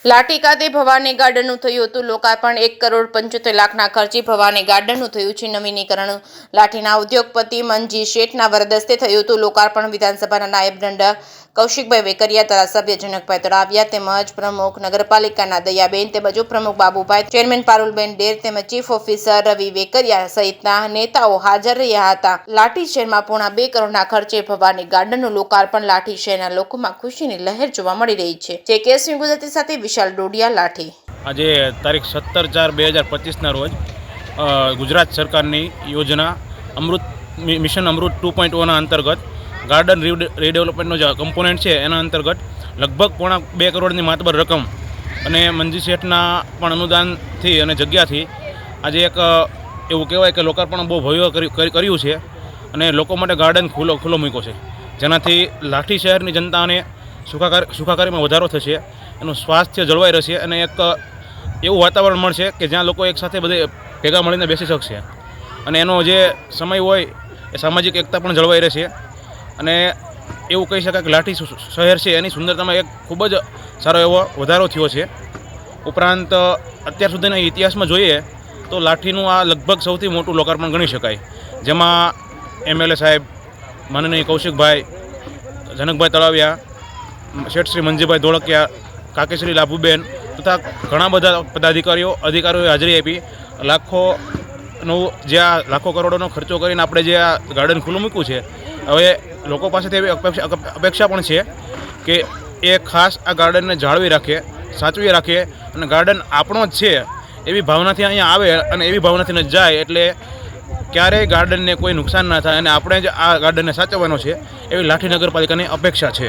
લાઠી ખાતે ભવાની ગાર્ડનનું થયું હતું લોકાર્પણ 1,75,00,000ના ખર્ચે ભવાની ગાર્ડનનું થયું છે નવીનીકરણ। લાઠીના ઉદ્યોગપતિ મનજી શેઠના વરદસ્તે થયું હતું લોકાર્પણ। વિધાનસભાના નાયબ દંડક કૌશિકભાઈ વેકરિયા, ધારાસભ્ય જનકભાઈ તળાવિયા તેમજ પ્રમુખ નગરપાલિકાના દયાબેન તેમજ ઉપપ્રમુખ બાબુભાઈ, ચેરમેન પારુલબેન ડેર તેમજ ચીફ ઓફિસર રવિ વેકરિયા સહિતના નેતાઓ હાજર રહ્યા હતા। લાઠી શહેરમાં પોણા 2 કરોડના ખર્ચે ભવાની ગાર્ડનનું લોકાર્પણ। લાઠી શહેરના લોકોમાં ખુશીની લહેર જોવા મળી રહી છે। જે કેસની ગુજરાતી સાથે વિશાલ ડોડિયા, લાઠી। આજે તારીખ 17/4/2025ના રોજ ગુજરાત સરકારની યોજના મિશન અમૃત 2.0ના અંતર્ગત ગાર્ડન રીડેવલપમેન્ટનો જે કમ્પોનન્ટ છે એના અંતર્ગત લગભગ પોણા 2 કરોડની માતબર રકમ અને મનજી શેઠના પણ અનુદાનથી અને જગ્યાથી આજે એક એવું કહેવાય કે લોકાર્પણ બહુ ભવ્ય કર્યું છે અને લોકો માટે ગાર્ડન ખુલ્લો મૂક્યો છે, જેનાથી લાઠી શહેરની જનતાને સુખાકારીમાં વધારો થશે, એનું સ્વાસ્થ્ય જળવાઈ રહેશે અને એક એવું વાતાવરણ મળશે કે જ્યાં લોકો એકસાથે બધે ભેગા મળીને બેસી શકશે અને એનો જે સમય હોય એ સામાજિક એકતા પણ જળવાઈ રહેશે। અને એવું કહી શકાય કે લાઠી શહેર છે એની સુંદરતામાં એક ખૂબ જ સારો એવો વધારો થયો છે। ઉપરાંત અત્યાર સુધીના ઇતિહાસમાં જોઈએ તો લાઠીનું આ લગભગ સૌથી મોટું લોકાર્પણ ગણી શકાય, જેમાં MLA સાહેબ માનનીય કૌશિકભાઈ, જનકભાઈ તળાવિયા, શેઠ શ્રી મનજીભાઈ ધોળકિયા, કાકેશ્રી લાભુબેન તથા ઘણા બધા અધિકારીઓએ હાજરી આપી। લાખો કરોડોનો ખર્ચો કરીને આપણે જે આ ગાર્ડન ખુલ્લું મૂક્યું છે, હવે લોકો પાસેથી એવી અપેક્ષા પણ છે કે એ ખાસ આ ગાર્ડનને જાળવી રાખે, સાચવી રાખે અને ગાર્ડન આપણો જ છે એવી ભાવનાથી અહીંયા આવે અને એવી ભાવનાથી ન જાય, એટલે ક્યારેય ગાર્ડનને કોઈ નુકસાન ના થાય અને આપણે જ આ ગાર્ડનને સાચવવાનો છે એવી લાઠી નગરપાલિકાની અપેક્ષા છે।